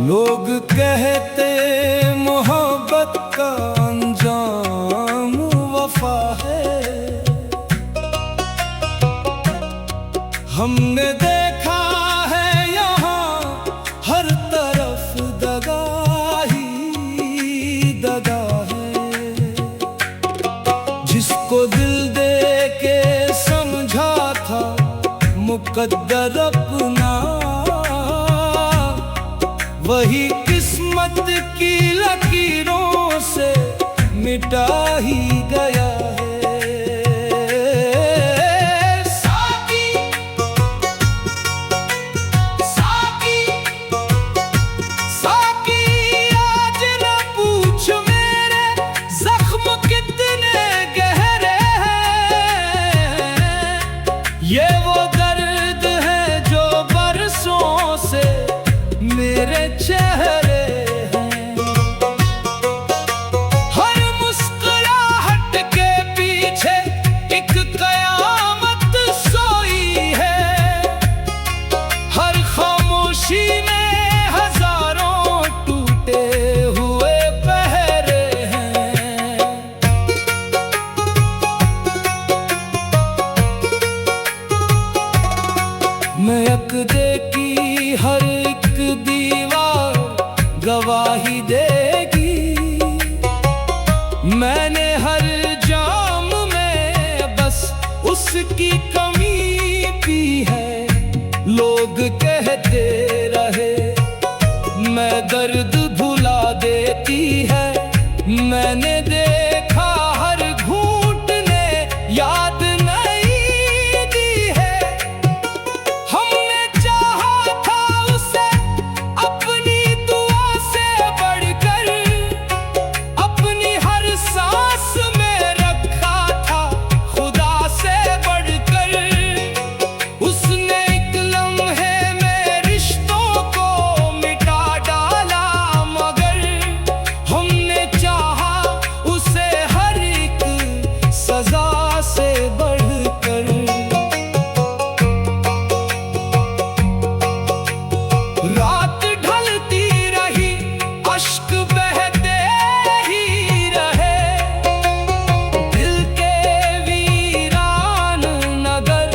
लोग कहते मोहब्बत का अंजाम वफा है। हमने देखा है यहाँ हर तरफ दगा ही दगा है। जिसको दिल दे के समझा था मुकद्दर अपना, वही किस्मत की लकीरों से मिटा ही गया है। साकी साकी साकी आज न पूछ मेरे जख्म कितने गहरे हैं। ये वो दर्द है जो बरसों से मेरे चेहरे हैं। हर मुस्कुराहट के पीछे एक कयामत सोई है। हर खामोशी में हजारों टूटे हुए पहरे हैं। महकदे की हर दीवार गवाही देगी। मैंने हर जाम में बस उसकी कमी पी है। लोग कहते रहे मैं दर्द भुला देती है। मैंने देखा हर घूंट ने याद नहीं दी है। हमने चाहा था उसे अपनी दुआ से बढ़कर, अपनी हर सांस में रखा था खुदा से बढ़कर। उसने एक लम्हे में रिश्तों को मिटा डाला, मगर हमने चाहा उसे हर एक सजा से बढ़कर। रात ढलती रही, अश्क बहते ही रहे। दिल के वीरान नगर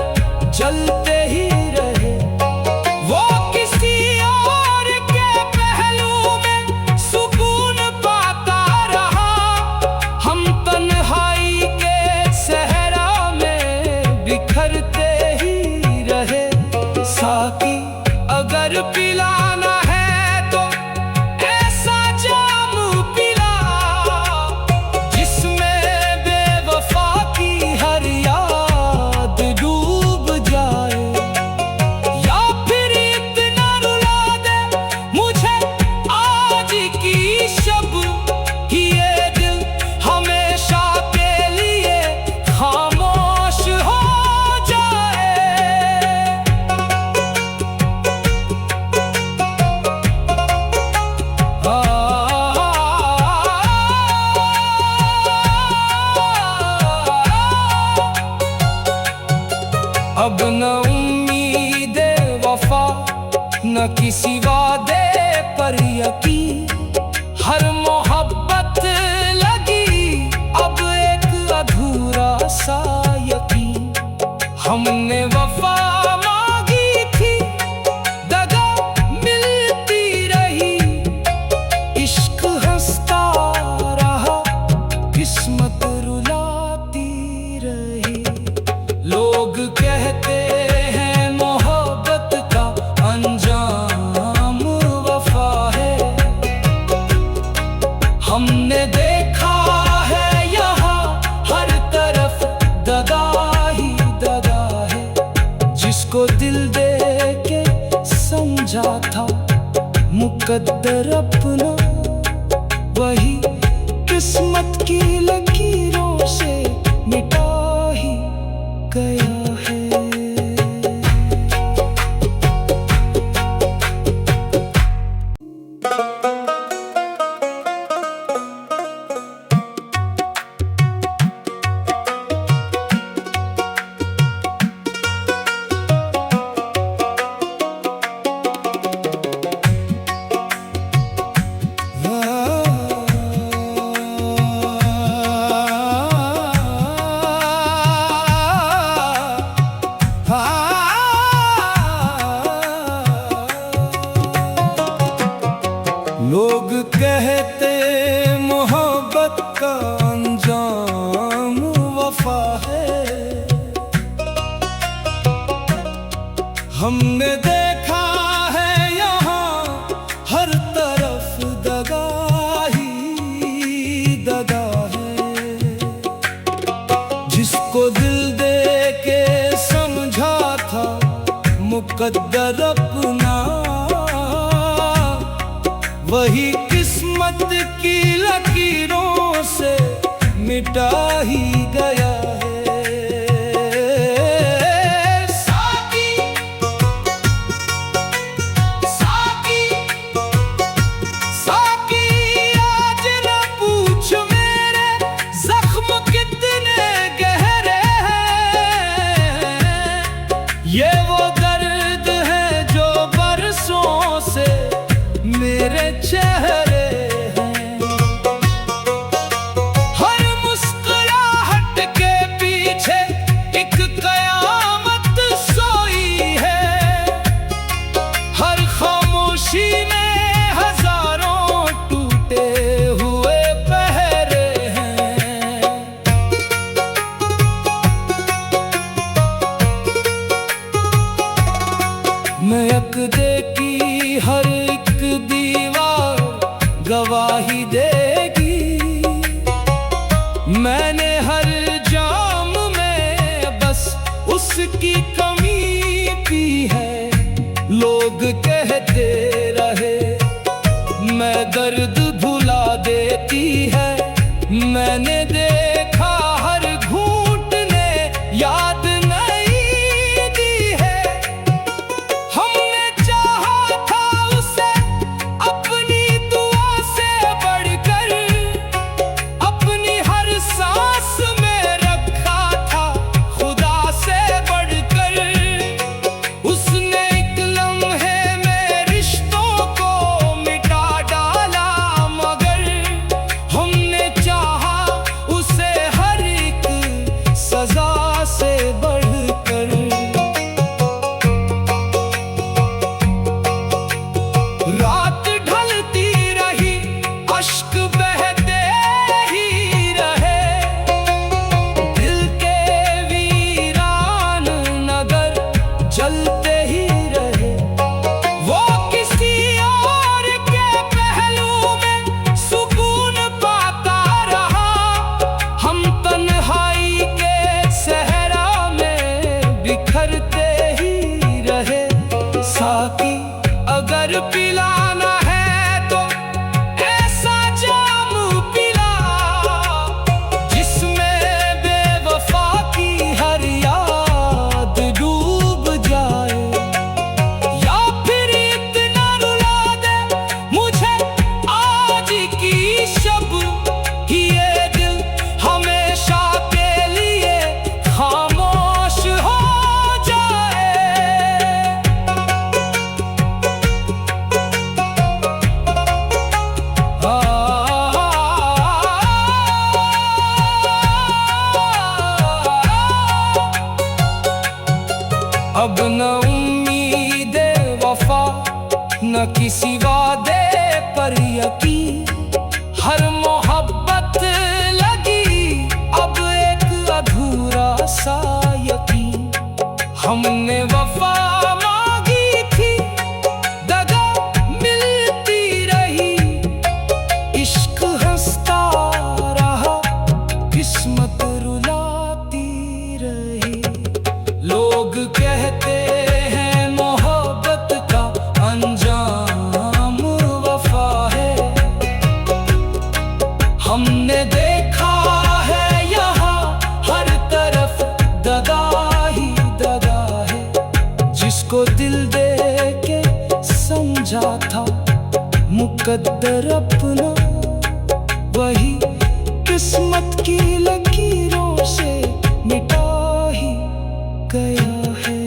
जलते ही रहे। वो किसी और के पहलू में सुकून पाता रहा। हम तन्हाई के सहरा में बिखरते ही रहे। साकी अगर पिलाना है तो ऐसा जाम पिला, जिसमें बेवफा की हर याद डूब जाए। या फिर इतना रुला दे मुझे आज की शब कि ये दिल हमेशा के लिए खामोश हो जाए। अब न उम्मीदे वफा न किसी वादे पर यकीन। हर मोहब्बत लगी अब एक अधूरा सा यकीन। हमने वफा मांगी थी, दगा मिलती रही। इश्क हंसता रहा, किस्मत रुलाती रही। लोग कहते हैं मोहब्बत का अंजाम वफा है। हमने देखा है यहाँ हर तरफ दगा ही दगा है। जिसको दिल दे के समझा था मुकद्दर अपना, वही किस्मत की लकीरों से मिटा ही गया है। लोग कहते मोहब्बत का अंजाम वफा है। हमने देखा है यहाँ हर तरफ दगा ही दगा है। जिसको दिल दे के समझा था मुकद्दर अपना, वही किस्मत की लकीरों से मिटा ही गया है। साकी साकी साकी आज न पूछ मेरे जख्म कितने गहरे हैं। ये वो दर्द है जो बरसों से मेरे चेहरे हैं। हर मुस्कुराहट के पीछे एक कयामत सोई है। हर खामोशी में हजारों टूटे हुए पहरे हैं। मैं अक़दे की हर दीवार गवाही देगी। मैंने हर जाम में बस उसकी कमी पी है। लोग कहते रहे मैं दर्द भुला देती है। मैंने देखा हर घूंट ने याद नहीं दी है। हमने चाहा था उसे अपनी दुआ से बढ़कर, अपनी हर सांस में रखा था खुदा से बढ़कर। उसने एक लम्हे में रिश्तों को मिटा डाला, मगर हमने चाहा उसे हर एक सजा से बढ़कर। रात ढलती रही, अश्क बहते ही रहे। दिल के वीरान नगर जलते ही रहे। वो किसी और के पहलू में सुकून पाता रहा। हम तन्हाई के सहरा में बिखरते ही रहे। साकी अगर पिलाना है तो ऐसा जाम पिला, जिसमें बेवफा की हर याद डूब जाए। या फिर इतना रुला दे मुझे आज की शब कि ये दिल हमेशा के लिए खामोश हो जाए। अब न उम्मीदे वफा न किसी वादे पर यकीन। हर मोहब्बत लगी अब एक अधूरा सा यकीन। हमने वफा मांगी थी, दगा मिलती रही। इश्क हंसता रहा, किस्मत रुलाती रही। लोग कहते हैं मोहब्बत का अंजाम वफा है। हमने देखा है यहाँ हर तरफ दगा ही दगा है। जिसको दिल दे के समझा था मुकद्दर अपना, वही किस्मत की लकीरों से मिटा ही गया है।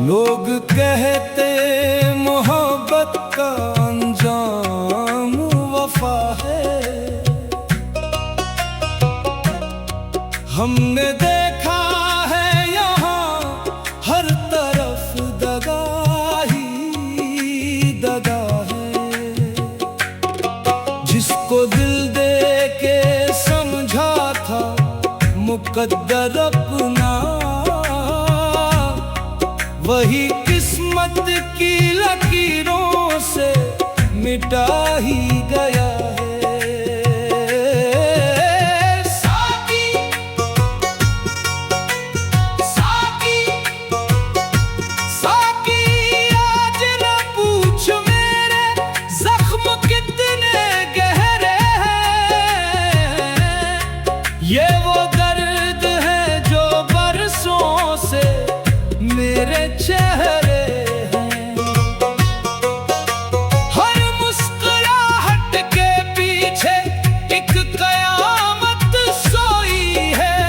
लोग कहते मोहब्बत का अंजाम वफा है। हमने देखा है यहाँ हर तरफ दगा ही दगा है। जिसको दिल दे के समझा था मुकद्दर अपना, वही किस्मत की लकीरों से मिटा ही गया है। साकी साकी साकी आज न पूछ मेरे जख्म कितने गहरे हैं। ये वो दर्द है जो बरसों से मेरे चेहरे हैं। हर मुस्कुराहट के पीछे एक कयामत सोई है।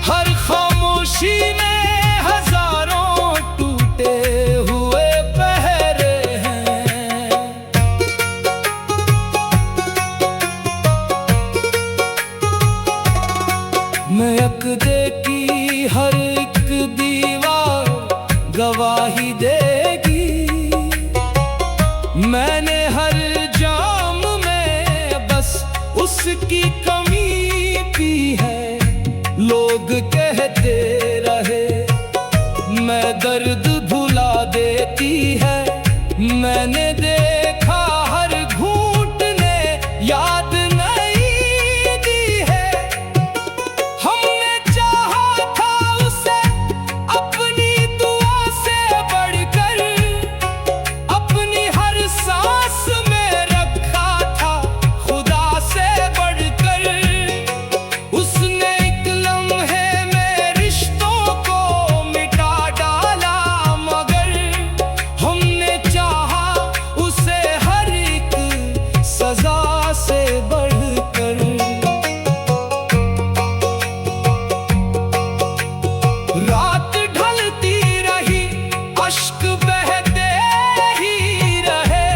हर खामोशी में हजारों टूटे हुए पहरे हैं। मैं अक़दे की हर एक दीवार गवाही देगी। मैंने हर जाम में बस उसकी कमी पी है। लोग कहते रहे मैं दर्द भुला देती है। मैंने देखा हर घूंट ने याद नहीं दी है। हमने चाहा था उसे अपनी दुआ से बढ़कर, अपनी हर सांस में रखा था खुदा से बढ़कर। उसने एक लम्हे में रिश्तों को मिटा डाला, मगर हमने चाहा उसे हर एक सजा से बढ़कर। रात ढलती रही, अश्क बहते ही रहे।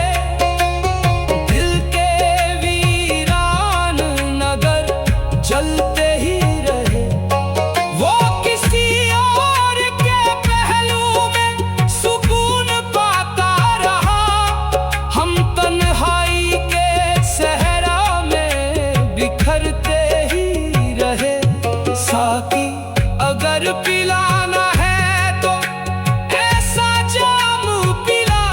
दिल के वीरान नगर जलते ही रहे। वो किसी और के पहलू में सुकून पाता रहा। हम तन्हाई के सहरा में बिखरते ही रहे। साकी अगर पिलाना है तो ऐसा जाम पिला,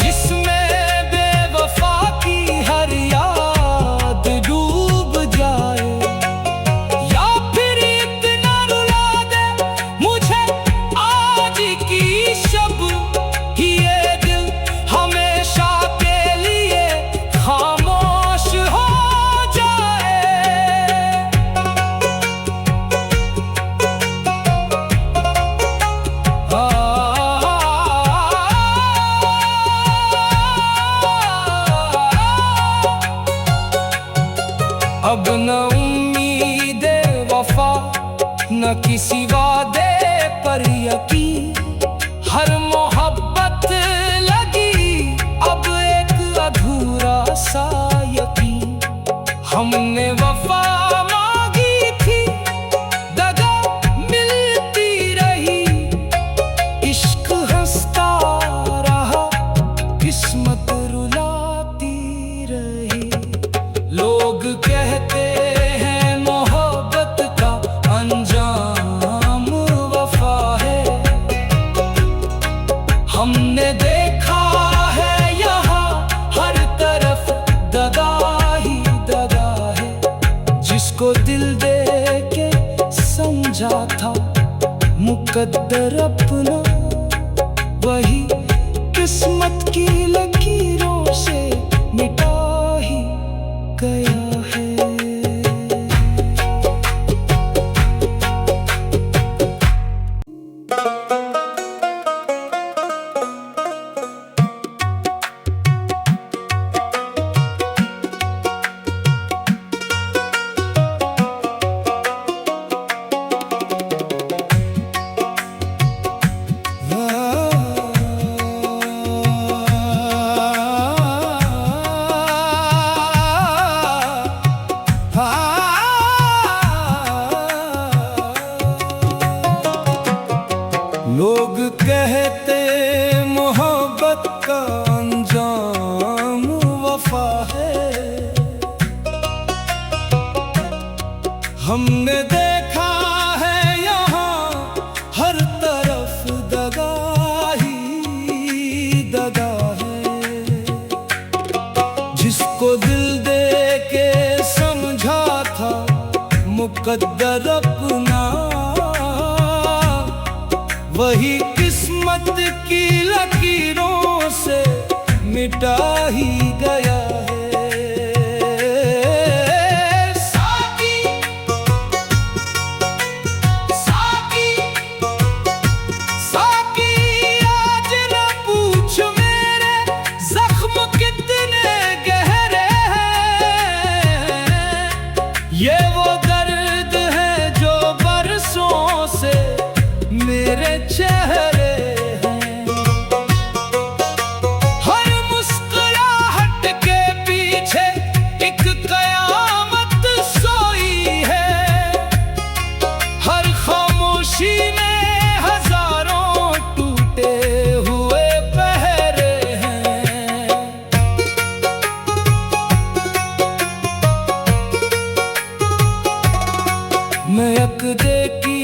जिसमें बेवफा की हर याद डूब जाए। या फिर इतना रुला दे मुझे आज की शब कि ये दिल हमेशा के लिए खामोश हो जाए। अब न उम्मीदे वफा न किसी वादे पर यकीन। हर मोहब्बत लगी अब एक अधूरा सा यकीन। हमने वफा मांगी थी, दगा मिलती रही। इश्क हंसता रहा, किस्मत रुलाती रही। लोग कहते हैं मोहब्बत का अंजाम वफा है। हमने देखा है यहाँ हर तरफ दगा ही दगा है। जिसको दिल दे के समझा था मुकद्दर अपना, वही किस्मत की लकीरों से मिटा ही गया है। लोग कहते मोहब्बत का अंजाम वफा है। हमने देखा है यहाँ हर तरफ दगा ही दगा है। जिसको दिल दे के समझा था मुकद्दर अपना, वही किस्मत की लकीरों से मिटा ही गया है। साकी साकी साकी आज न पूछ मेरे जख्म कितने गहरे हैं। ये वो दर्द है जो बरसों से मेरे चेहरे हैं। हर मुस्कुराहट के पीछे एक कयामत सोई है। हर खामोशी में हजारों टूटे हुए पहरे हैं। मैं अक़दे की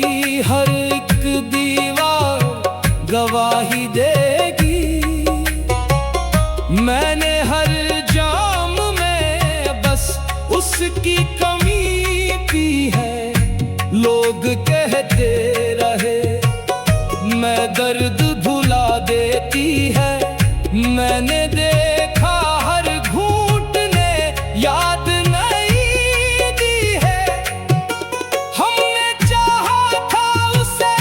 हर एक दीवार गवाही देगी। मैंने हर जाम में बस उसकी कमी पी है। लोग कहते रहे मैं दर्द भुला देती है। मैंने देखा हर घूंट ने याद नहीं दी है। हमने चाहा था उसे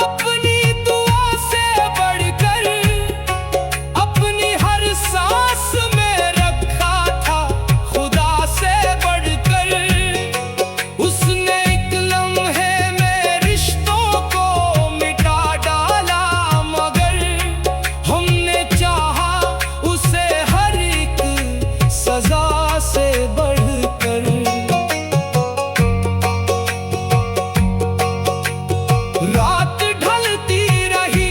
अपनी दुआ से बढ़कर, अपनी हर सांस में रखा था खुदा से बढ़कर। उसने एक लम्हे में रिश्तों को मिटा डाला, मगर हमने चाहा उसे हर एक सजा से बढ़कर। रात ढलती रही,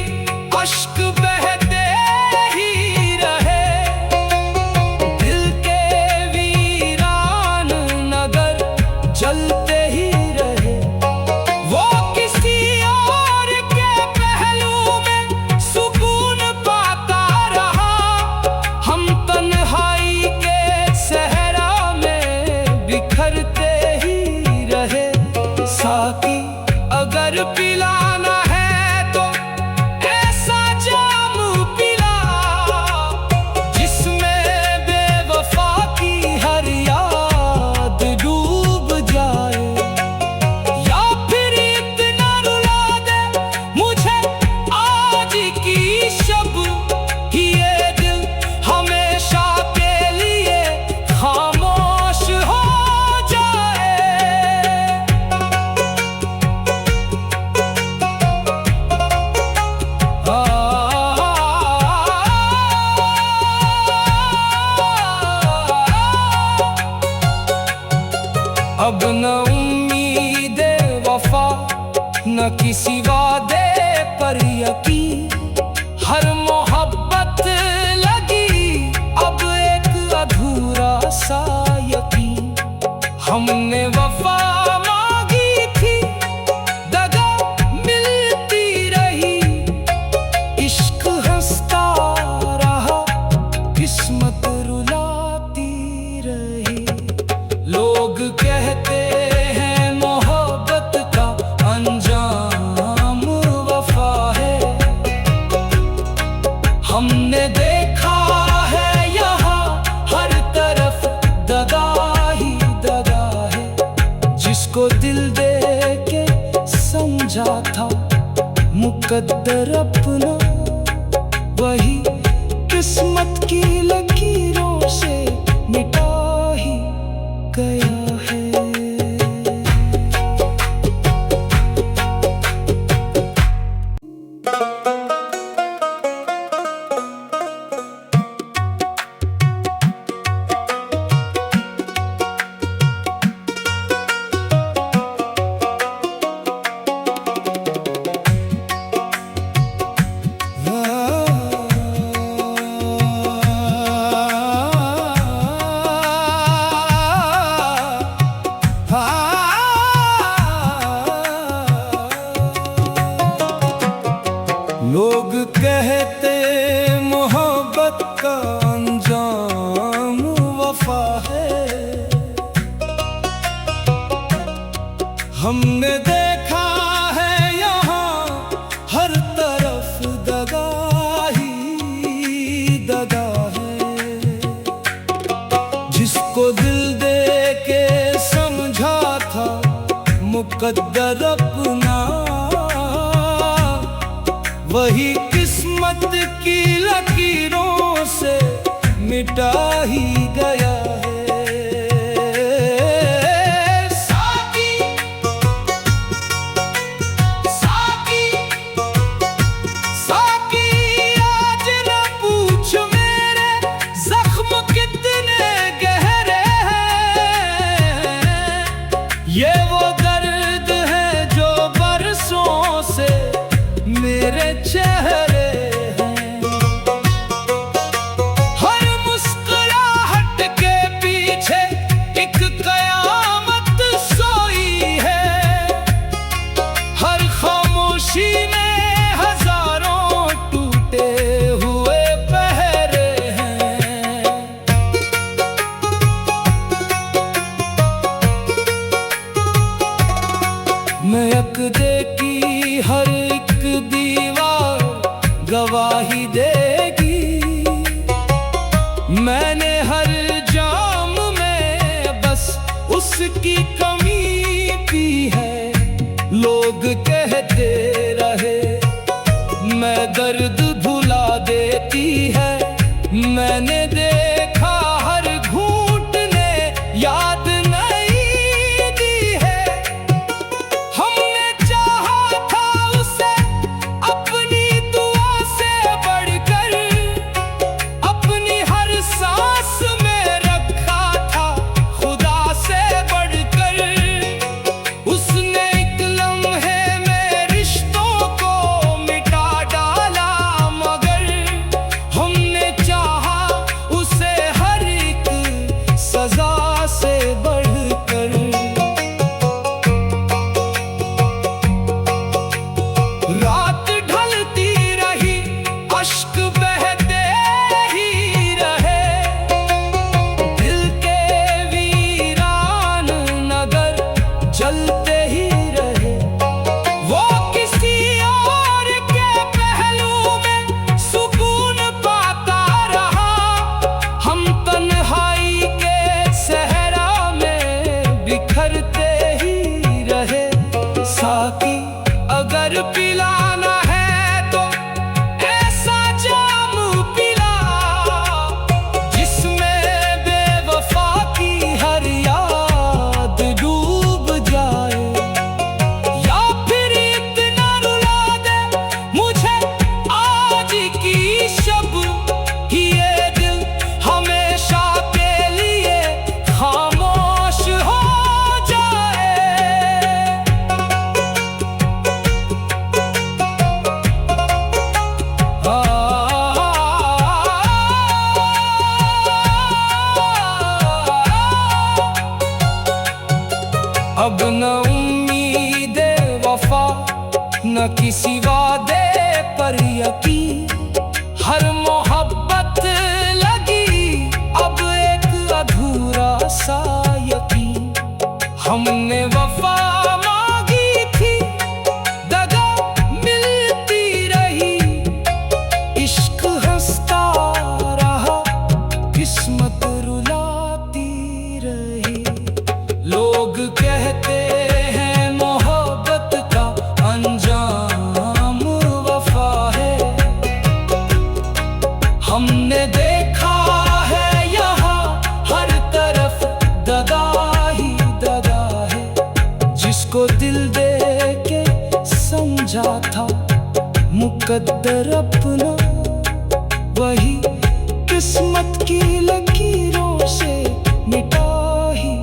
अश्क बहते ही रहे। दिल के वीरान नगर जलते ही रहे। वो किसी और के पहलू में सुकून पाता रहा। हम तन्हाई के सहरा में बिखरते ही रहे। साकी अगर पिलाना है तो ऐसा जाम पिला, जिसमें बेवफा की हर याद डूब जाए। या फिर इतना रुला दे मुझे आज की शब कि ये दिल हमेशा के लिए खामोश हो जाए। अब न उम्मीदे वफा न किसी वादे पर यकीन। हर मोहब्बत लगी अब एक अधूरा सा यकीन। हमने वफा मांगी थी, दगा मिलती रही। इश्क हंसता रहा, किस्मत रुलाती रही। लोग कहते हैं मोहब्बत का अंजाम वफा है। हमने देखा है यहाँ हर तरफ दगा ही दगा है। जिसको दिल दे के समझा था मुकद्दर अपना, वही किस्मत की लकीरों से मिटा ही गया है। लोग कहते मोहब्बत का अंजाम वफा है। हमने देखा है यहाँ हर तरफ दगा ही दगा है। जिसको दिल दे के समझा था मुकद्दर अपना, वही किस्मत की लकीरों से मिटा ही गया है। साकी साकी साकी आज न पूछ मेरे जख्म कितने गहरे हैं। ये वो दर्द है जो बरसों से मेरे चेहरे हैं। हर मुस्कुराहट के पीछे एक कयामत सोई है। हर खामोशी में हजारों टूटे हुए पहरे हैं। मैं अक़दे की हर एक दीवार गवाही देगी। मैंने हर जाम में बस उसकी कमी पी है। लोग कहते रहे मैं दर्द भुला देती है। मैंने देखा हर घूंट ने याद नहीं दी है। हमने चाहा था उसे अपनी दुआ से बढ़कर, अपनी हर सांस में रखा था खुदा से बढ़कर। उसने एक लम्हे में रिश्तों को मिटा डाला, मगर हमने चाहा उसे हर एक सजा से बढ़कर। रात ढलती रही, अश्क बहते ही रहे। दिल के वीरान नगर जलते ही रहे। वो किसी और के पहलू में सुकून पाता रहा। हम तन्हाई के सहरा में बिखरते ही रहे। साकी अगर पिलाना है तो ऐसा जाम पिला, जिसमें बेवफा की हर याद डूब जाए। या फिर इतना रुला दे मुझे आज की शब कि ये दिल हमेशा के लिए खामोश हो जाए। अब न उम्मीदे वफा न किसी वादे पर यकीन। हर मोहब्बत लगी अब एक अधूरा सा यकीन। हमने वफा मांगी थी, दगा मिलती रही। इश्क हंसता रहा, किस्मत रुलाती रही। लोग कहते हैं मोहब्बत का अंजाम वफा है। हमने देखा है यहाँ हर तरफ दगा ही दगा है। जिसको दिल दे के समझा था मुकद्दर अपना, वही किस्मत की लकीरों से मिटा ही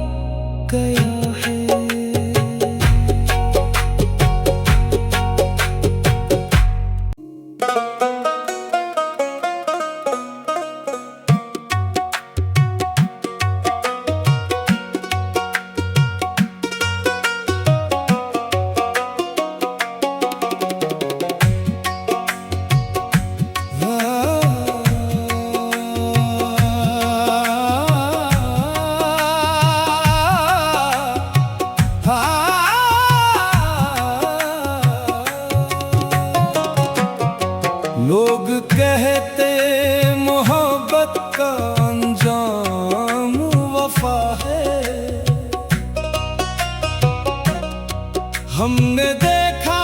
गया है। लोग कहते मोहब्बत का अंजाम वफा है। हमने देखा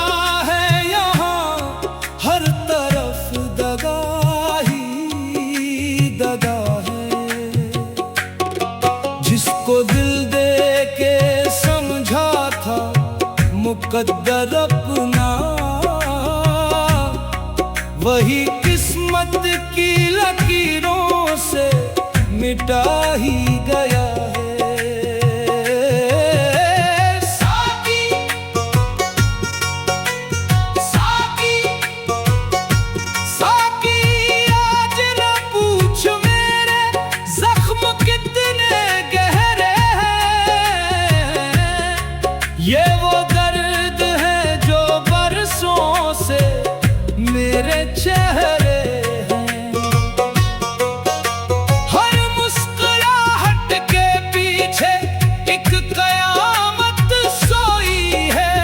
है यहाँ हर तरफ दगा ही दगा है। जिसको दिल दे के समझा था मुकद्दर अपना, वही किस्मत की लकीरों से मिटा ही गया है। साकी साकी साकी आज न पूछ मेरे जख्म कितने गहरे हैं। ये वो दर्द है जो बरसों से मेरे चेहरे हैं। हर मुस्कुराहट के पीछे एक कयामत सोई है।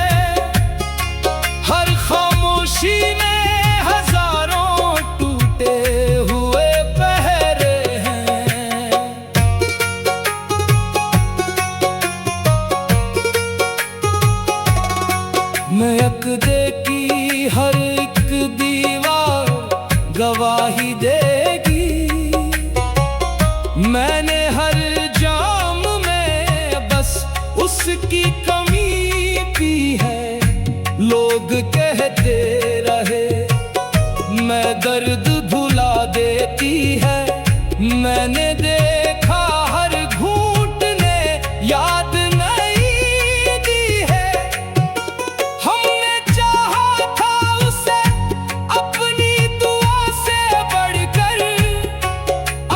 हर खामोशी में हजारों टूटे हुए पहरे हैं। मैं अक़दे की हर एक दीवार गवाही देगी। मैंने हर जाम में बस उसकी कमी पी है। लोग कहते रहे मैं दर्द भुला देती है। मैंने देखा हर घूंट ने याद नहीं दी है। हमने चाहा था उसे अपनी दुआ से बढ़कर,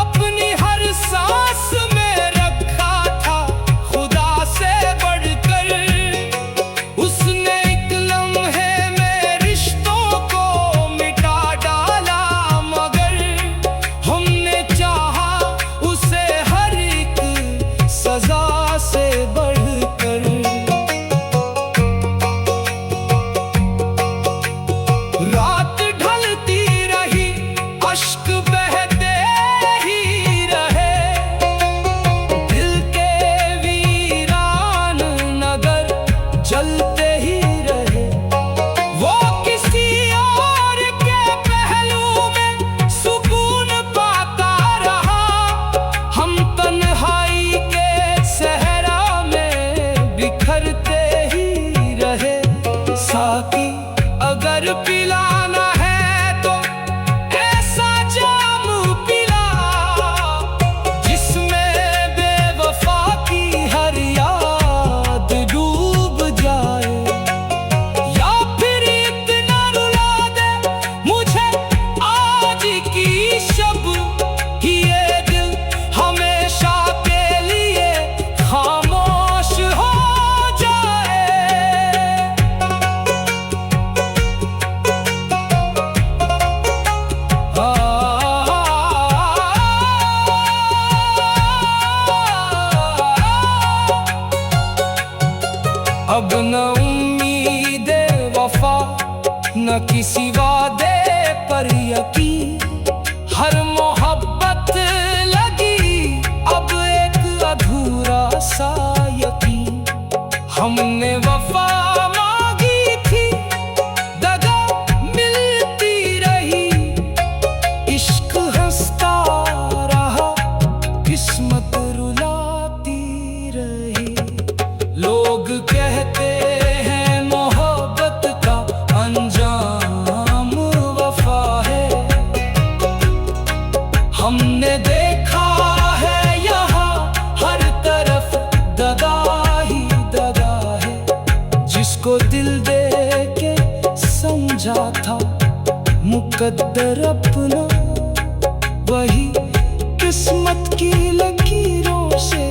अपनी हर सांस में रखा था खुदा से बढ़कर। उसने एक लम्हे में रिश्तों को मिटा डाला, मगर हमने चाहा उसे हर एक सजा से बढ़कर। रात ढलती रही, अश्क बहते ही रहे। दिल के वीरान नगर जलते ही रहे। वो किसी और के पहलू में सुकून पाता रहा। हम तन्हाई के सहरा में बिखरते ही रहे। साकी अगर पिलाना है तो ऐसा जाम पिला, जिसमें बेवफा की हर याद डूब जाए। या फिर इतना रुला दे मुझे आज की शब कि ये दिल हमेशा के लिए खामोश हो जाए। अब न उम्मीदे वफा न किसी वादे पर यकीन। हर मोहब्बत लगी अब एक अधूरा सा यकीन। हमने वफा मांगी थी, दगा मिलती रही। इश्क हंसता रहा, किस्मत रुलाती रही। लोग कहते हैं मोहब्बत का अंजाम वफा है। हमने देखा है यहाँ हर तरफ दगा ही दगा है। जिसको दिल दे के समझा था मुकद्दर अपना, वही किस्मत की लकीरों से